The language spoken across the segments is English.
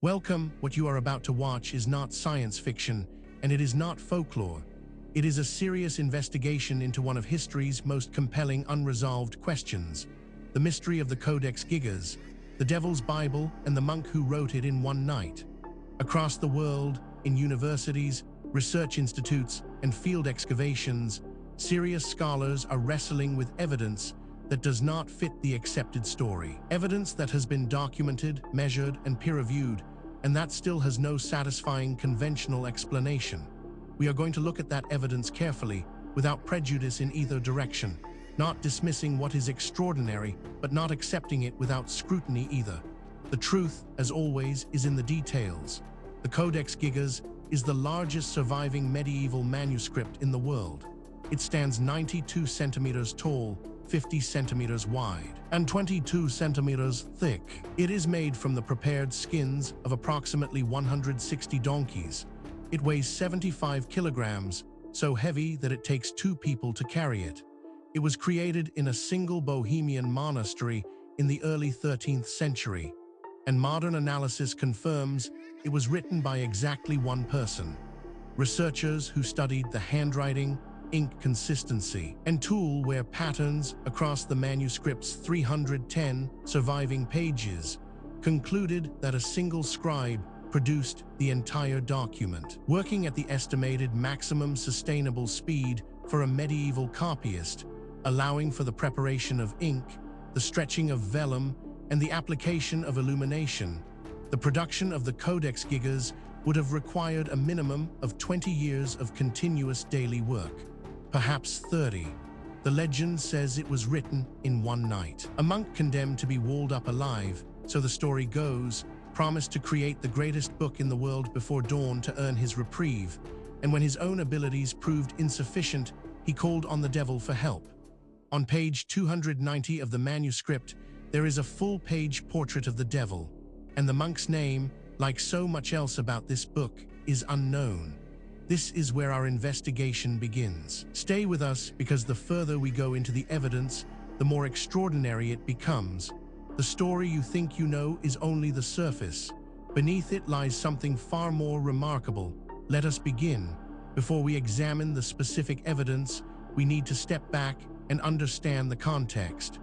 Welcome. What you are about to watch is not science fiction, and it is not folklore. It is a serious investigation into one of history's most compelling unresolved questions: the mystery of the Codex Gigas, the Devil's Bible, and the monk who wrote it in one night. Across the world, in universities, research institutes, and field excavations, serious scholars are wrestling with evidence that does not fit the accepted story. Evidence that has been documented, measured, and peer-reviewed, and that still has no satisfying conventional explanation. We are going to look at that evidence carefully, without prejudice in either direction, not dismissing what is extraordinary, but not accepting it without scrutiny either. The truth, as always, is in the details. The Codex Gigas is the largest surviving medieval manuscript in the world. It stands 92 centimeters tall, 50 centimeters wide, and 22 centimeters thick. It is made from the prepared skins of approximately 160 donkeys. It weighs 75 kilograms, so heavy that it takes 2 people to carry it. It was created in a single Bohemian monastery in the early 13th century, and modern analysis confirms it was written by exactly one person. Researchers who studied the handwriting, ink consistency, and tool wear patterns across the manuscript's 310 surviving pages concluded that a single scribe produced the entire document, working at the estimated maximum sustainable speed for a medieval copyist, allowing for the preparation of ink, the stretching of vellum, and the application of illumination. The production of the Codex Gigas would have required a minimum of 20 years of continuous daily work, perhaps 30. The legend says it was written in one night. A monk condemned to be walled up alive, so the story goes, promised to create the greatest book in the world before dawn to earn his reprieve, and when his own abilities proved insufficient, he called on the devil for help. On page 290 of the manuscript, there is a full-page portrait of the devil, and the monk's name, like so much else about this book, is unknown. This is where our investigation begins. Stay with us, because the further we go into the evidence, the more extraordinary it becomes. The story you think you know is only the surface. Beneath it lies something far more remarkable. Let us begin. Before we examine the specific evidence, we need to step back and understand the context.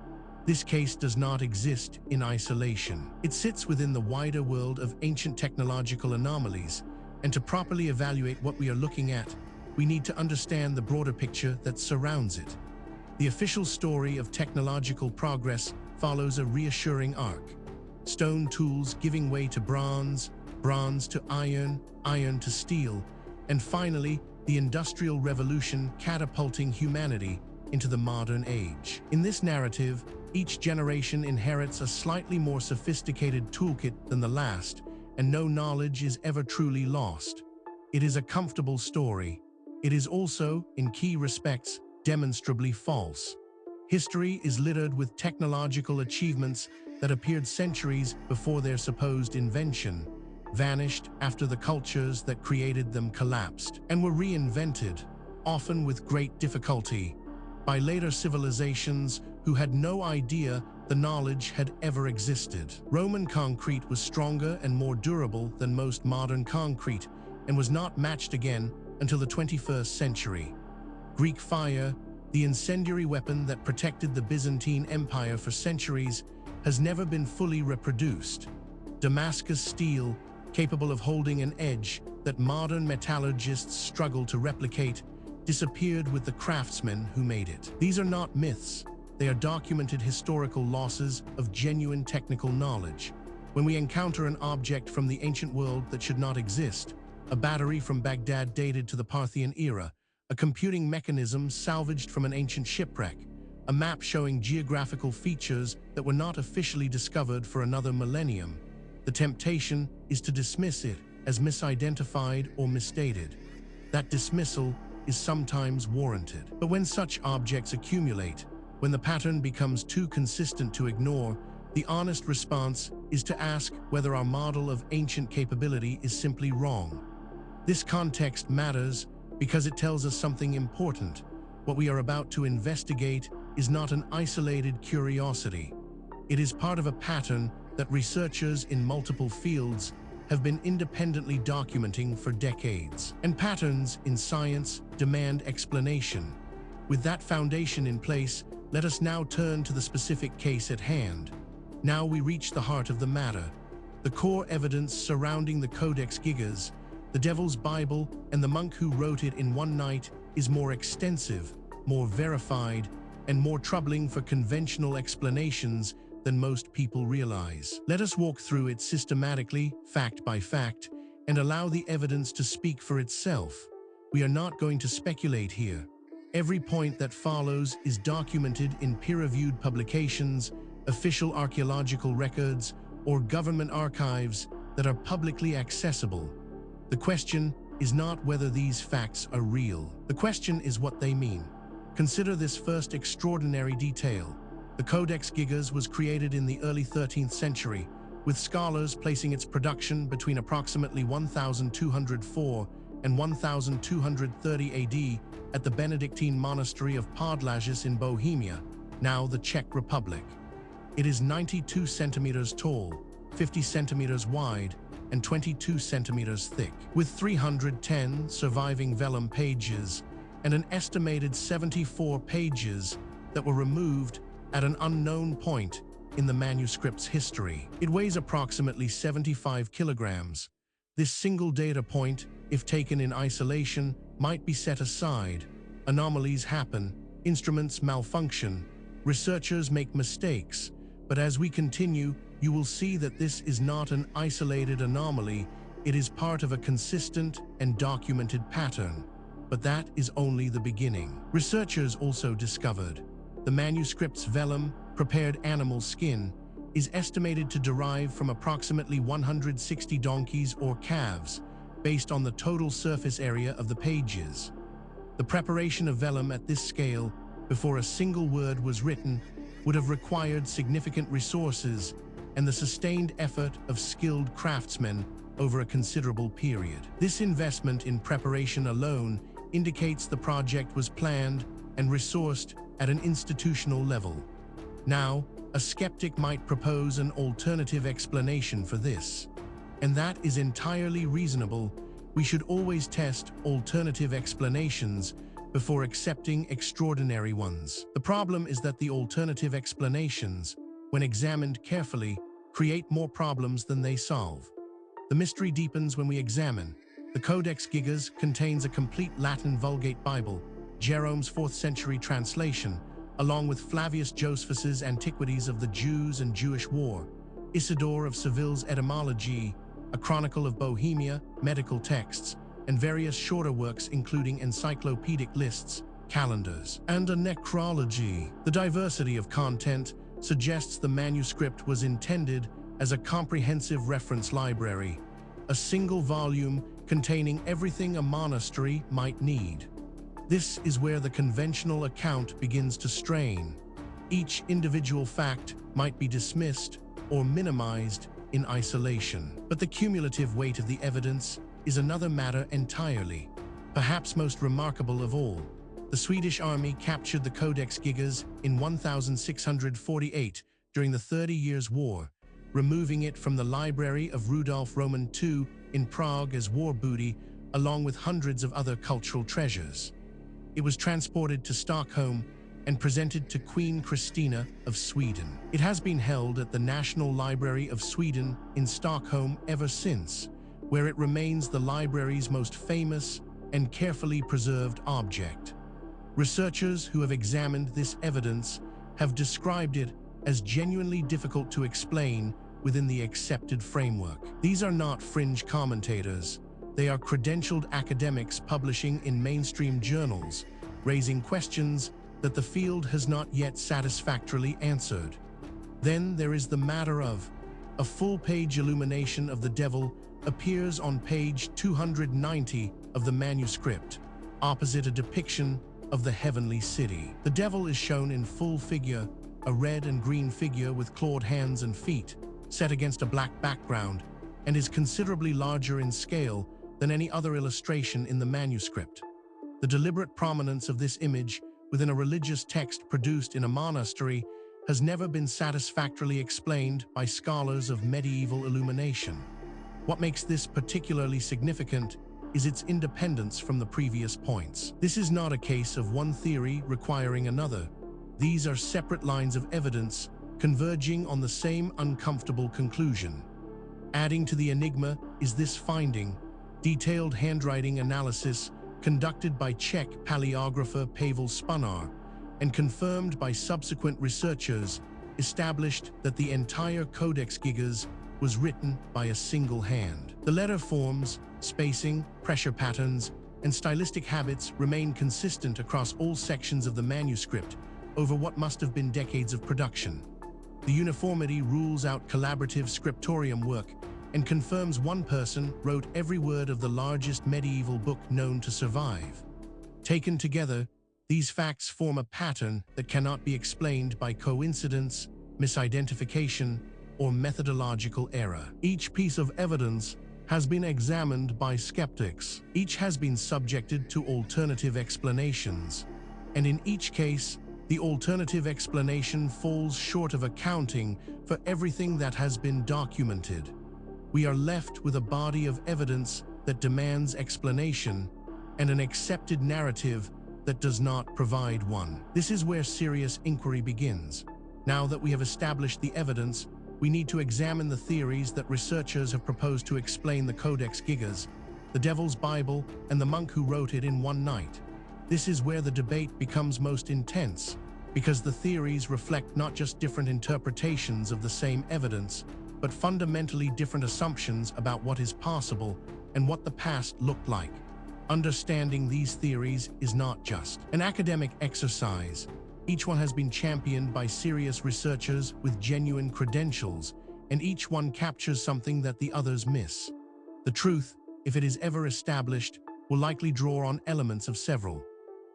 This case does not exist in isolation. It sits within the wider world of ancient technological anomalies, and to properly evaluate what we are looking at, we need to understand the broader picture that surrounds it. The official story of technological progress follows a reassuring arc: stone tools giving way to bronze, bronze to iron, iron to steel, and finally, the Industrial Revolution catapulting humanity into the modern age. In this narrative, each generation inherits a slightly more sophisticated toolkit than the last, and no knowledge is ever truly lost. It is a comfortable story. It is also, in key respects, demonstrably false. History is littered with technological achievements that appeared centuries before their supposed invention, vanished after the cultures that created them collapsed, and were reinvented, often with great difficulty, by later civilizations who had no idea the knowledge had ever existed. Roman concrete was stronger and more durable than most modern concrete, and was not matched again until the 21st century. Greek fire, the incendiary weapon that protected the Byzantine Empire for centuries, has never been fully reproduced. Damascus steel, capable of holding an edge that modern metallurgists struggle to replicate, disappeared with the craftsmen who made it. These are not myths. They are documented historical losses of genuine technical knowledge. When we encounter an object from the ancient world that should not exist, a battery from Baghdad dated to the Parthian era, a computing mechanism salvaged from an ancient shipwreck, a map showing geographical features that were not officially discovered for another millennium, the temptation is to dismiss it as misidentified or misstated. That dismissal is sometimes warranted. But when such objects accumulate, when the pattern becomes too consistent to ignore, the honest response is to ask whether our model of ancient capability is simply wrong. This context matters because it tells us something important. What we are about to investigate is not an isolated curiosity. It is part of a pattern that researchers in multiple fields have been independently documenting for decades, and patterns in science demand explanation. With that foundation in place, let us now turn to the specific case at hand. Now we reach the heart of the matter. The core evidence surrounding the Codex Gigas, the Devil's Bible, and the monk who wrote it in one night is more extensive, more verified, and more troubling for conventional explanations than most people realize. Let us walk through it systematically, fact by fact, and allow the evidence to speak for itself. We are not going to speculate here. Every point that follows is documented in peer-reviewed publications, official archaeological records, or government archives that are publicly accessible. The question is not whether these facts are real. The question is what they mean. Consider this first extraordinary detail. The Codex Gigas was created in the early 13th century, with scholars placing its production between approximately 1204 and 1230 AD at the Benedictine monastery of Podlages in Bohemia, now the Czech Republic. It is 92 centimeters tall, 50 centimeters wide, and 22 centimeters thick, with 310 surviving vellum pages and an estimated 74 pages that were removed at an unknown point in the manuscript's history. It weighs approximately 75 kilograms. This single data point, if taken in isolation, might be set aside. Anomalies happen, instruments malfunction, researchers make mistakes, but as we continue, you will see that this is not an isolated anomaly, it is part of a consistent and documented pattern. But that is only the beginning. Researchers also discovered the manuscript's vellum, prepared animal skin, is estimated to derive from approximately 160 donkeys or calves, based on the total surface area of the pages. The preparation of vellum at this scale, before a single word was written, would have required significant resources and the sustained effort of skilled craftsmen over a considerable period. This investment in preparation alone indicates the project was planned and resourced at an institutional level. Now, a skeptic might propose an alternative explanation for this, and that is entirely reasonable. We should always test alternative explanations before accepting extraordinary ones. The problem is that the alternative explanations, when examined carefully, create more problems than they solve. The mystery deepens when we examine. The Codex Gigas contains a complete Latin Vulgate Bible, Jerome's 4th century translation, along with Flavius Josephus's Antiquities of the Jews and Jewish War, Isidore of Seville's Etymology, a chronicle of Bohemia, medical texts, and various shorter works including encyclopedic lists, calendars, and a necrology. The diversity of content suggests the manuscript was intended as a comprehensive reference library, a single volume containing everything a monastery might need. This is where the conventional account begins to strain. Each individual fact might be dismissed or minimized in isolation. But the cumulative weight of the evidence is another matter entirely. Perhaps most remarkable of all, the Swedish army captured the Codex Gigas in 1648 during the 30 Years' War, removing it from the library of Rudolf Roman II in Prague as war booty, along with hundreds of other cultural treasures. It was transported to Stockholm and presented to Queen Christina of Sweden. It has been held at the National Library of Sweden in Stockholm ever since, where it remains the library's most famous and carefully preserved object. Researchers who have examined this evidence have described it as genuinely difficult to explain within the accepted framework. These are not fringe commentators. They are credentialed academics publishing in mainstream journals, raising questions that the field has not yet satisfactorily answered. Then there is the matter of a full-page illumination of the devil appears on page 290 of the manuscript, opposite a depiction of the heavenly city. The devil is shown in full figure, a red and green figure with clawed hands and feet, set against a black background, and is considerably larger in scale than any other illustration in the manuscript. The deliberate prominence of this image within a religious text produced in a monastery has never been satisfactorily explained by scholars of medieval illumination. What makes this particularly significant is its independence from the previous points. This is not a case of one theory requiring another. These are separate lines of evidence converging on the same uncomfortable conclusion. Adding to the enigma is this finding: detailed handwriting analysis conducted by Czech paleographer Pavel Spunar and confirmed by subsequent researchers established that the entire Codex Gigas was written by a single hand. The letter forms, spacing, pressure patterns, and stylistic habits remain consistent across all sections of the manuscript over what must have been decades of production. The uniformity rules out collaborative scriptorium work and confirms one person wrote every word of the largest medieval book known to survive. Taken together, these facts form a pattern that cannot be explained by coincidence, misidentification, or methodological error. Each piece of evidence has been examined by skeptics. Each has been subjected to alternative explanations, and in each case, the alternative explanation falls short of accounting for everything that has been documented. We are left with a body of evidence that demands explanation and an accepted narrative that does not provide one. This is where serious inquiry begins. Now that we have established the evidence, we need to examine the theories that researchers have proposed to explain the Codex Gigas, the Devil's Bible, and the monk who wrote it in one night. This is where the debate becomes most intense, because the theories reflect not just different interpretations of the same evidence, but fundamentally different assumptions about what is possible and what the past looked like. Understanding these theories is not just an academic exercise. Each one has been championed by serious researchers with genuine credentials, and each one captures something that the others miss. The truth, if it is ever established, will likely draw on elements of several.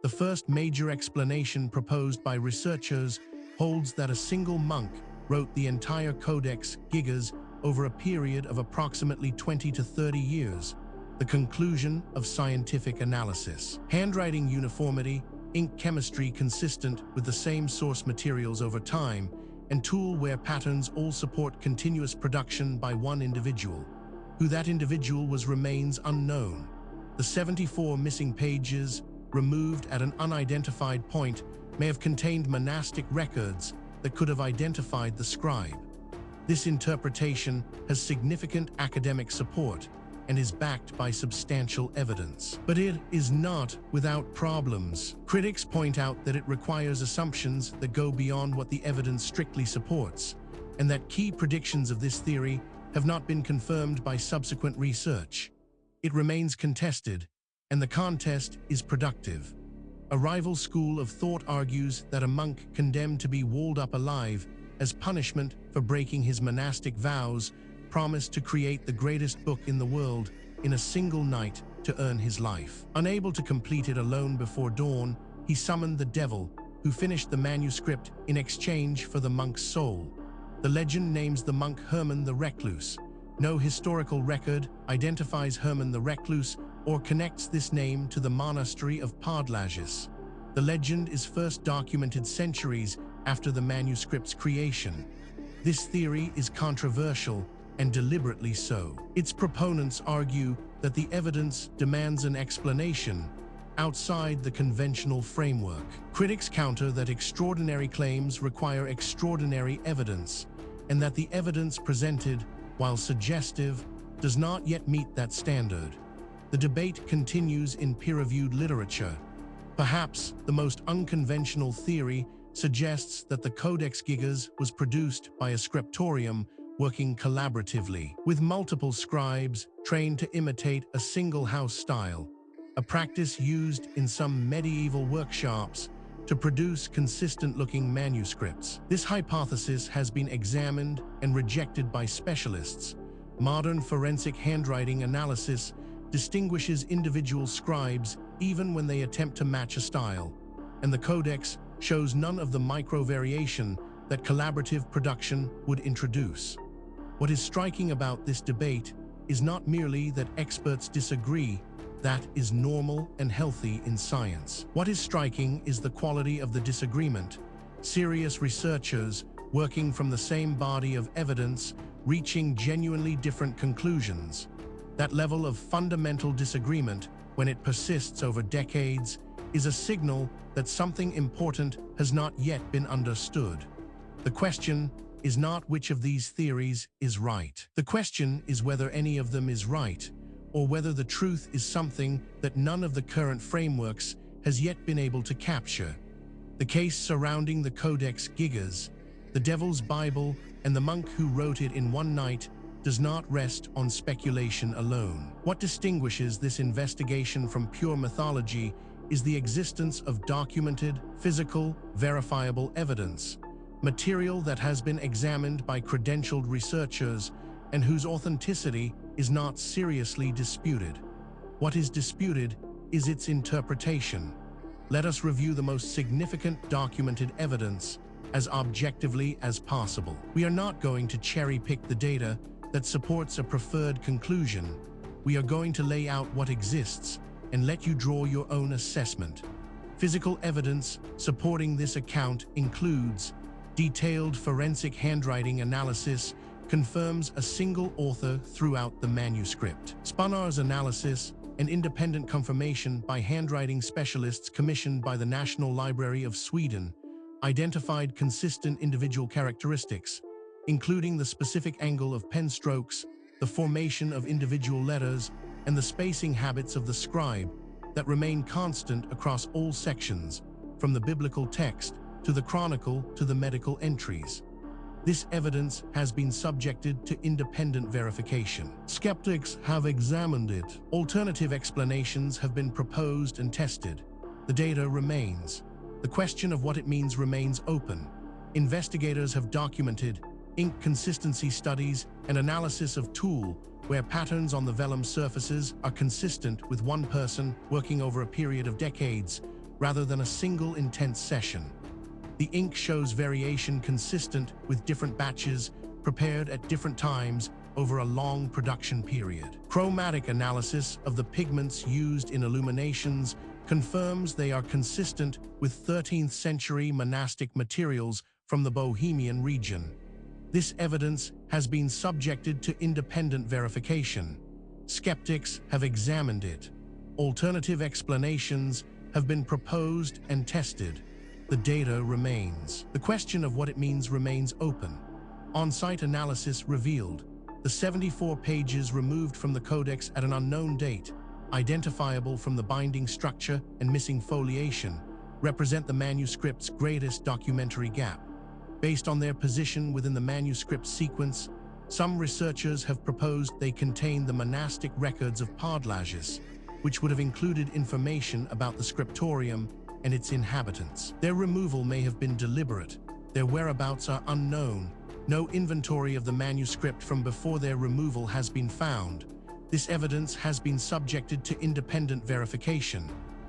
The first major explanation proposed by researchers holds that a single monk wrote the entire Codex Gigas over a period of approximately 20 to 30 years, the conclusion of scientific analysis. Handwriting uniformity, ink chemistry consistent with the same source materials over time, and tool wear patterns all support continuous production by one individual. Who that individual was remains unknown. The 74 missing pages, removed at an unidentified point, may have contained monastic records that could have identified the scribe. This interpretation has significant academic support and is backed by substantial evidence. But it is not without problems. Critics point out that it requires assumptions that go beyond what the evidence strictly supports, and that key predictions of this theory have not been confirmed by subsequent research. It remains contested, and the contest is productive. A rival school of thought argues that a monk condemned to be walled up alive as punishment for breaking his monastic vows promised to create the greatest book in the world in a single night to earn his life. Unable to complete it alone before dawn, he summoned the devil, who finished the manuscript in exchange for the monk's soul. The legend names the monk Herman the Recluse. No historical record identifies Herman the Recluse or connects this name to the monastery of Podlages. The legend is first documented centuries after the manuscript's creation. This theory is controversial, and deliberately so. Its proponents argue that the evidence demands an explanation outside the conventional framework. Critics counter that extraordinary claims require extraordinary evidence, and that the evidence presented, while suggestive, does not yet meet that standard. The debate continues in peer-reviewed literature. Perhaps the most unconventional theory suggests that the Codex Gigas was produced by a scriptorium working collaboratively, with multiple scribes trained to imitate a single house style, a practice used in some medieval workshops to produce consistent-looking manuscripts. This hypothesis has been examined and rejected by specialists. Modern forensic handwriting analysis distinguishes individual scribes even when they attempt to match a style, and the Codex shows none of the micro-variation that collaborative production would introduce. What is striking about this debate is not merely that experts disagree. That is normal and healthy in science. What is striking is the quality of the disagreement. Serious researchers, working from the same body of evidence, reaching genuinely different conclusions. That level of fundamental disagreement, when it persists over decades, is a signal that something important has not yet been understood. The question is not which of these theories is right. The question is whether any of them is right, or whether the truth is something that none of the current frameworks has yet been able to capture. The case surrounding the Codex Gigas, the Devil's Bible, and the monk who wrote it in one night does not rest on speculation alone. What distinguishes this investigation from pure mythology is the existence of documented, physical, verifiable evidence, material that has been examined by credentialed researchers and whose authenticity is not seriously disputed. What is disputed is its interpretation. Let us review the most significant documented evidence as objectively as possible. We are not going to cherry-pick the data that supports a preferred conclusion. We are going to lay out what exists and let you draw your own assessment. Physical evidence supporting this account includes detailed forensic handwriting analysis confirms a single author throughout the manuscript. Spanar's analysis, an independent confirmation by handwriting specialists commissioned by the National Library of Sweden, identified consistent individual characteristics, including the specific angle of pen strokes, the formation of individual letters, and the spacing habits of the scribe that remain constant across all sections, from the biblical text to the chronicle to the medical entries. This evidence has been subjected to independent verification. Skeptics have examined it. Alternative explanations have been proposed and tested. The data remains. The question of what it means remains open. Investigators have documented ink consistency studies and analysis of tool where patterns on the vellum surfaces are consistent with one person working over a period of decades rather than a single intense session. The ink shows variation consistent with different batches prepared at different times over a long production period. Chromatic analysis of the pigments used in illuminations confirms they are consistent with 13th century monastic materials from the Bohemian region. This evidence has been subjected to independent verification. Skeptics have examined it. Alternative explanations have been proposed and tested. The data remains. The question of what it means remains open. On-site analysis revealed the 74 pages removed from the codex at an unknown date, identifiable from the binding structure and missing foliation, represent the manuscript's greatest documentary gap. Based on their position within the manuscript sequence, some researchers have proposed they contain the monastic records of Pardlages, which would have included information about the scriptorium and its inhabitants. Their removal may have been deliberate. Their whereabouts are unknown. No inventory of the manuscript from before their removal has been found. This evidence has been subjected to independent verification.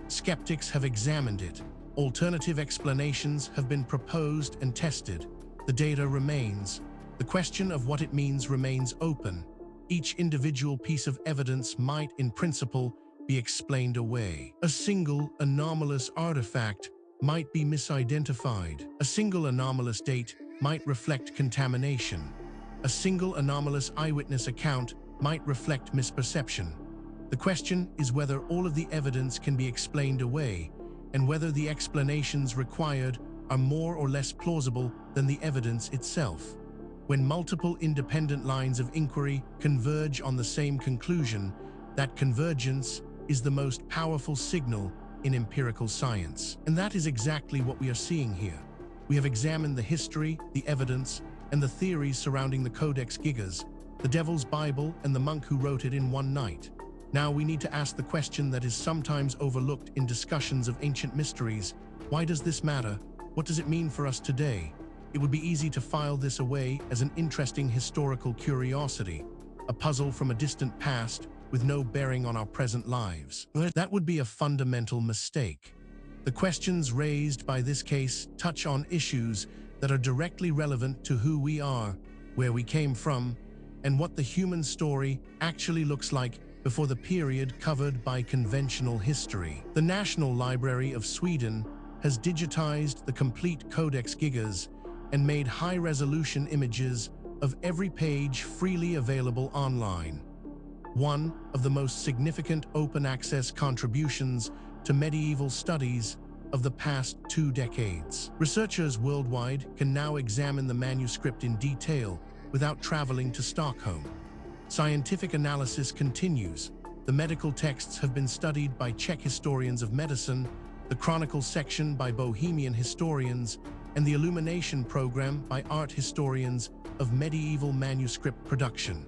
Skeptics have examined it. Alternative explanations have been proposed and tested. The data remains. The question of what it means remains open. Each individual piece of evidence might, in principle, be explained away. A single anomalous artifact might be misidentified. A single anomalous date might reflect contamination. A single anomalous eyewitness account might reflect misperception. The question is whether all of the evidence can be explained away, and whether the explanations required are more or less plausible than the evidence itself. When multiple independent lines of inquiry converge on the same conclusion, that convergence is the most powerful signal in empirical science. And that is exactly what we are seeing here. We have examined the history, the evidence, and the theories surrounding the Codex Gigas, the Devil's Bible, and the monk who wrote it in one night. Now we need to ask the question that is sometimes overlooked in discussions of ancient mysteries. Why does this matter? What does it mean for us today? It would be easy to file this away as an interesting historical curiosity, a puzzle from a distant past with no bearing on our present lives. That would be a fundamental mistake. The questions raised by this case touch on issues that are directly relevant to who we are, where we came from, and what the human story actually looks like before the period covered by conventional history. The National Library of Sweden has digitized the complete Codex Gigas and made high-resolution images of every page freely available online. One of the most significant open-access contributions to medieval studies of the past 2 decades. Researchers worldwide can now examine the manuscript in detail without traveling to Stockholm. Scientific analysis continues. The medical texts have been studied by Czech historians of medicine, the Chronicle section by Bohemian historians, and the Illumination program by art historians of medieval manuscript production.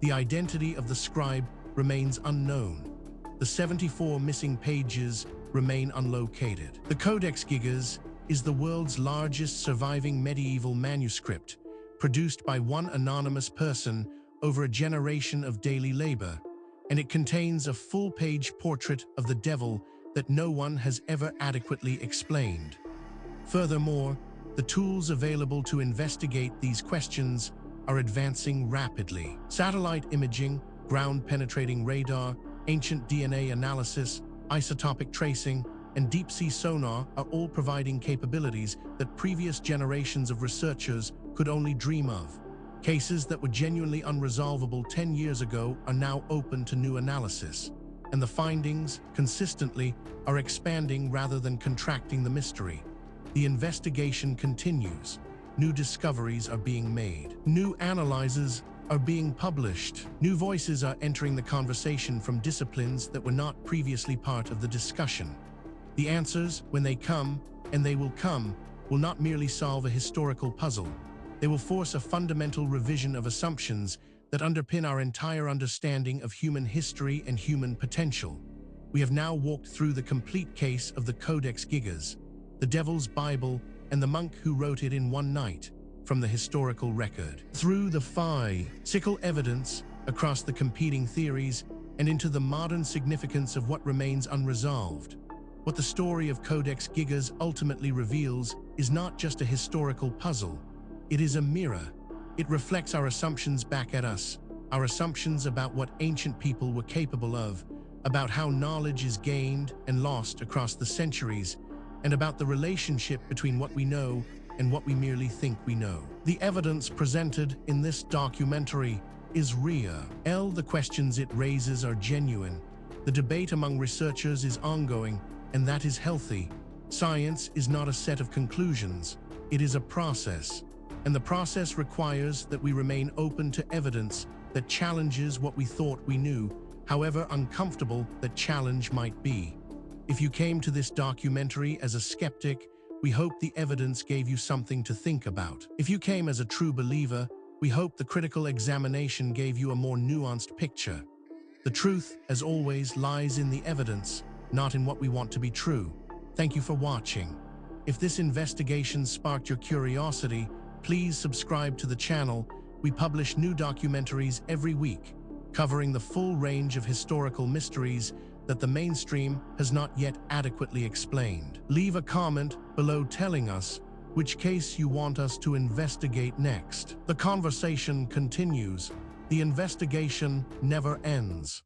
The identity of the scribe remains unknown. The 74 missing pages remain unlocated. The Codex Gigas is the world's largest surviving medieval manuscript, produced by one anonymous person over a generation of daily labor, and it contains a full-page portrait of the devil that no one has ever adequately explained. Furthermore, the tools available to investigate these questions are advancing rapidly. Satellite imaging, ground-penetrating radar, ancient DNA analysis, isotopic tracing, and deep-sea sonar are all providing capabilities that previous generations of researchers could only dream of. Cases that were genuinely unresolvable 10 years ago are now open to new analysis, and the findings, consistently, are expanding rather than contracting the mystery. The investigation continues. New discoveries are being made. New analyses are being published. New voices are entering the conversation from disciplines that were not previously part of the discussion. The answers, when they come, and they will come, will not merely solve a historical puzzle. They will force a fundamental revision of assumptions that underpin our entire understanding of human history and human potential. We have now walked through the complete case of the Codex Gigas, the Devil's Bible, and the monk who wrote it in one night, from the historical record, through the physical evidence, across the competing theories, and into the modern significance of what remains unresolved. What the story of Codex Gigas ultimately reveals is not just a historical puzzle. It is a mirror. It reflects our assumptions back at us, our assumptions about what ancient people were capable of, about how knowledge is gained and lost across the centuries, and about the relationship between what we know and what we merely think we know. The evidence presented in this documentary is real. The questions it raises are genuine. The debate among researchers is ongoing, and that is healthy. Science is not a set of conclusions. It is a process. And the process requires that we remain open to evidence that challenges what we thought we knew, however uncomfortable that challenge might be. If you came to this documentary as a skeptic, we hope the evidence gave you something to think about. If you came as a true believer, we hope the critical examination gave you a more nuanced picture. The truth, as always, lies in the evidence, not in what we want to be true. Thank you for watching. If this investigation sparked your curiosity, please subscribe to the channel. We publish new documentaries every week, covering the full range of historical mysteries that the mainstream has not yet adequately explained. Leave a comment below telling us which case you want us to investigate next. The conversation continues. The investigation never ends.